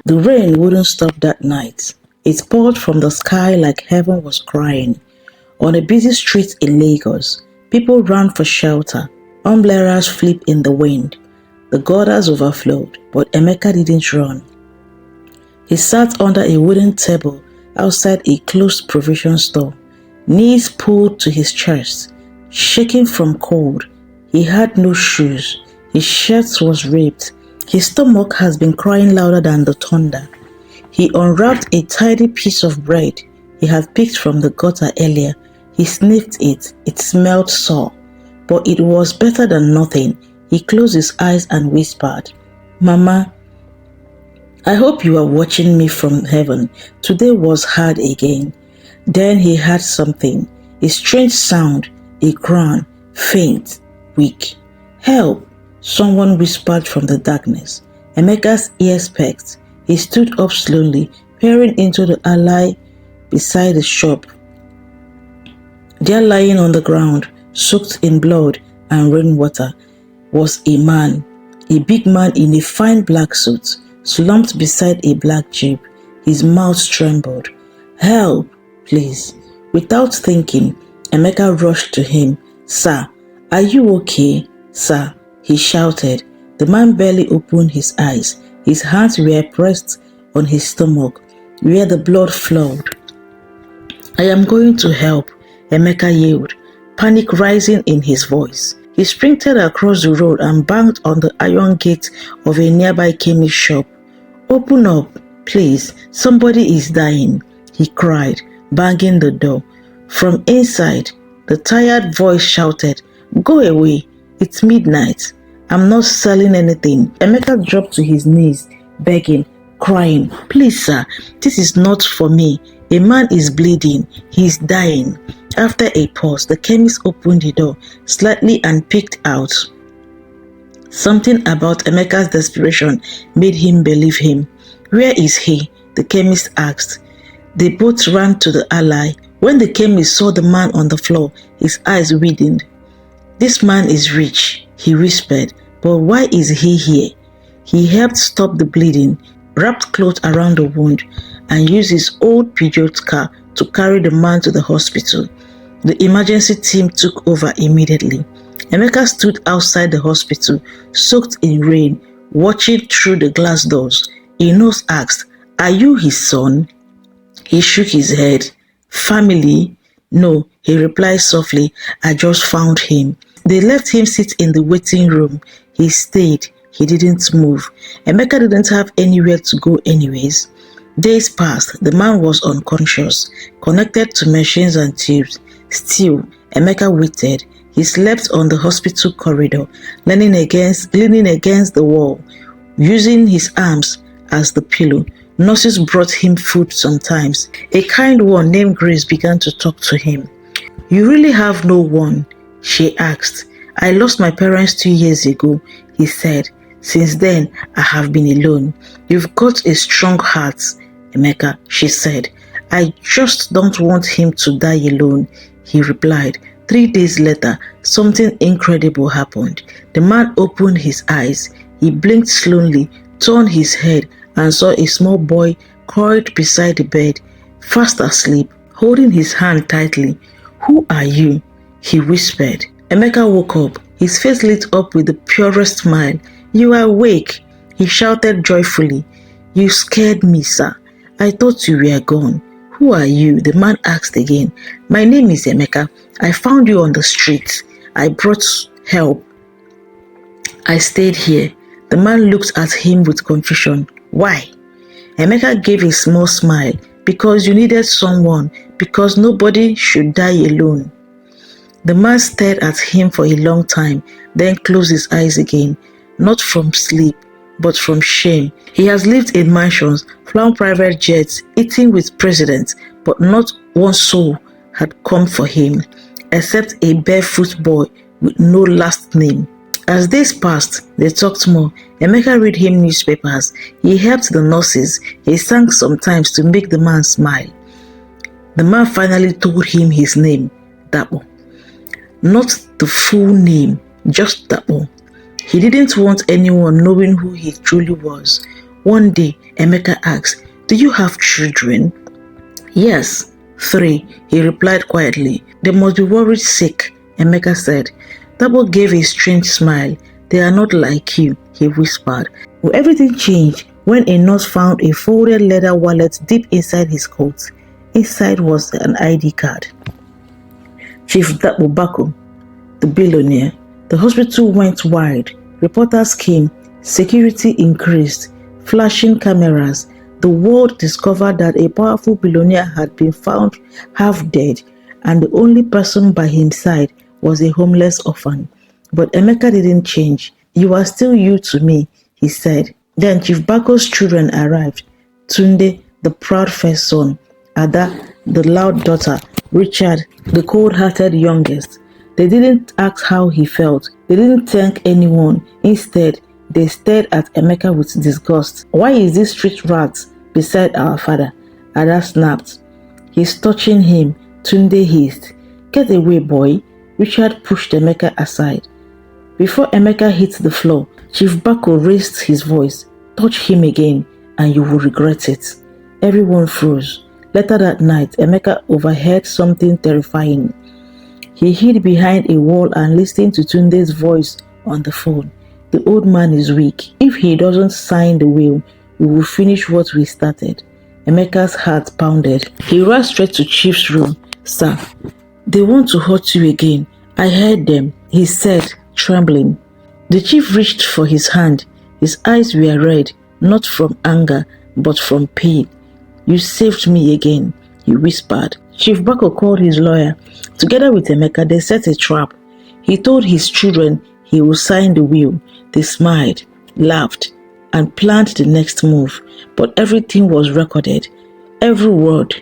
The rain wouldn't stop that night. It poured from the sky like heaven was crying. On a busy street in Lagos, people ran for shelter. Umbrellas flipped in the wind. The gutters overflowed, but Emeka didn't run. He sat under a wooden table outside a closed provision store, knees pulled to his chest, shaking from cold. He had no shoes. His shirt was ripped. His stomach has been crying louder than the thunder. He unwrapped a tiny piece of bread he had picked from the gutter earlier. He sniffed it. It smelled sour, but it was better than nothing. He closed his eyes and whispered, "Mama, I hope you are watching me from heaven. Today was hard again." Then he heard something, a strange sound, a groan, faint, weak. "Help!" someone whispered from the darkness. Emeka's ears perked. He stood up slowly, peering into the alley beside the shop. There, lying on the ground, soaked in blood and rainwater, was a man, a big man in a fine black suit, slumped beside a black jeep. His mouth trembled. "Help, please." Without thinking, Emeka rushed to him. "Sir, are you okay, sir?" he shouted. The man barely opened his eyes. His hands were pressed on his stomach, where the blood flowed. "I am going to help," Emeka yelled, panic rising in his voice. He sprinted across the road and banged on the iron gate of a nearby chemist shop. "Open up, please, somebody is dying," he cried, banging the door. From inside, the tired voice shouted, "Go away, it's midnight. I'm not selling anything." Emeka dropped to his knees, begging, crying, "Please, sir, this is not for me. A man is bleeding. He's dying." After a pause, the chemist opened the door slightly and peeked out. Something about Emeka's desperation made him believe him. "Where is he?" the chemist asked. They both ran to the alley. When the chemist saw the man on the floor, his eyes widened. "This man is rich," he whispered, "but why is he here?" He helped stop the bleeding, wrapped cloth around the wound, and used his old Peugeot car to carry the man to the hospital. The emergency team took over immediately. Emeka stood outside the hospital, soaked in rain, watching through the glass doors. A nurse asked, "Are you his son?" He shook his head. "Family?" "No," he replied softly, "I just found him." They left him sit in the waiting room. He stayed. He didn't move. Emeka didn't have anywhere to go anyways. Days passed. The man was unconscious, connected to machines and tubes. Still, Emeka waited. He slept on the hospital corridor, leaning against the wall, using his arms as the pillow. Nurses brought him food sometimes. A kind one named Grace began to talk to him. "You really have no one?" she asked. "I lost my parents 2 years ago," he said. "Since then, I have been alone." "You've got a strong heart, Emeka," she said. "I just don't want him to die alone," he replied. 3 days later, something incredible happened. The man opened his eyes. He blinked slowly, turned his head, and saw a small boy coiled beside the bed, fast asleep, holding his hand tightly. "Who are you?" he whispered. Emeka woke up, his face lit up with the purest smile. "You are awake," he shouted joyfully. "You scared me, sir. I thought you were gone." "Who are you?" the man asked again. "My name is Emeka. I found you on the street. I brought help. I stayed here." The man looked at him with confusion. "Why?" Emeka gave a small smile. "Because you needed someone. Because nobody should die alone." The man stared at him for a long time, then closed his eyes again. Not from sleep, but from shame. He has lived in mansions, flown private jets, eaten with presidents, but not one soul had come for him, except a barefoot boy with no last name. As days passed, they talked more. Emeka read him newspapers. He helped the nurses. He sang sometimes to make the man smile. The man finally told him his name, Dapo. Not the full name, just Dapo. He didn't want anyone knowing who he truly was. One day, Emeka asked, "Do you have children?" "Yes, 3, he replied quietly. "They must be worried sick," Emeka said. Tabo gave a strange smile. "They are not like you," he whispered. Well, everything changed when a nurse found a folded leather wallet deep inside his coat. Inside was an ID card. Chief Bako, the billionaire. The hospital went wide. Reporters came. Security increased. Flashing cameras. The world discovered that a powerful billionaire had been found half dead, and the only person by his side was a homeless orphan. But Emeka didn't change. "You are still you to me," he said. Then Chief Bako's children arrived. Tunde, the proud first son, Ada, the loud daughter, Richard, the cold-hearted youngest. They didn't ask how he felt. They didn't thank anyone. Instead, they stared at Emeka with disgust. "Why is this street rat beside our father?" Ada snapped. "He's touching him," Tunde hissed. "Get away, boy." Richard pushed Emeka aside. Before Emeka hit the floor, Chief Bako raised his voice. "Touch him again, and you will regret it." Everyone froze. Later that night, Emeka overheard something terrifying. He hid behind a wall and listened to Tunde's voice on the phone. "The old man is weak. If he doesn't sign the will, we will finish what we started." Emeka's heart pounded. He ran straight to Chief's room. "Sir, they want to hurt you again. I heard them," he said, trembling. The chief reached for his hand. His eyes were red, not from anger, but from pain. "You saved me again," he whispered. Chief Bako called his lawyer. Together with Emeka, they set a trap. He told his children he would sign the will. They smiled, laughed, and planned the next move. But everything was recorded. Every word.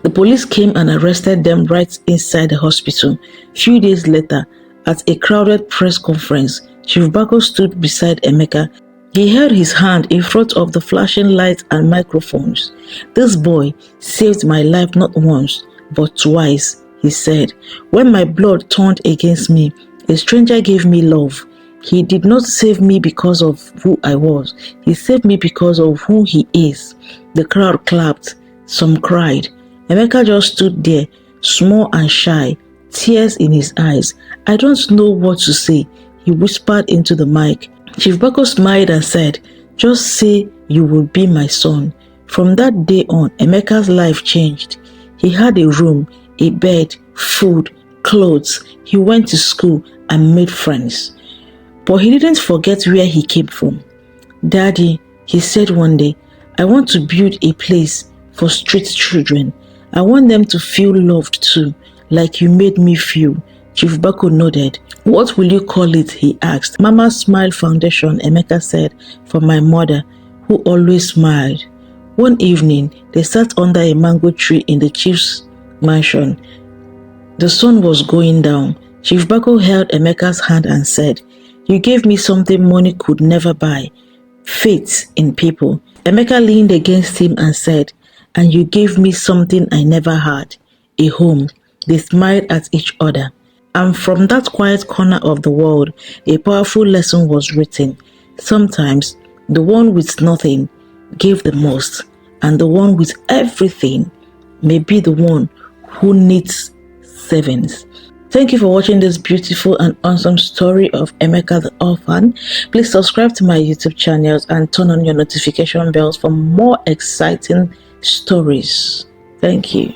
The police came and arrested them right inside the hospital. Few days later, at a crowded press conference, Chief Bako stood beside Emeka. He held his hand in front of the flashing lights and microphones. "This boy saved my life not once, but twice," he said. "When my blood turned against me, a stranger gave me love. He did not save me because of who I was. He saved me because of who he is." The crowd clapped. Some cried. Emeka just stood there, small and shy, tears in his eyes. "I don't know what to say," he whispered into the mic. Chief Bako smiled and said, "Just say you will be my son." From that day on, Emeka's life changed. He had a room, a bed, food, clothes. He went to school and made friends. But he didn't forget where he came from. "Daddy," he said one day, "I want to build a place for street children. I want them to feel loved too, like you made me feel." Chief Bako nodded. "What will you call it?" he asked. "Mama Smile Foundation," Emeka said, "for my mother, who always smiled." One evening, they sat under a mango tree in the chief's mansion. The sun was going down. Chief Bako held Emeka's hand and said, "You gave me something money could never buy. Faith in people." Emeka leaned against him and said, "And you gave me something I never had, a home." They smiled at each other. And from that quiet corner of the world, a powerful lesson was written. Sometimes, the one with nothing gave the most, and the one with everything may be the one who needs savings. Thank you for watching this beautiful and awesome story of Emeka the Orphan. Please subscribe to my YouTube channels and turn on your notification bells for more exciting stories. Thank you.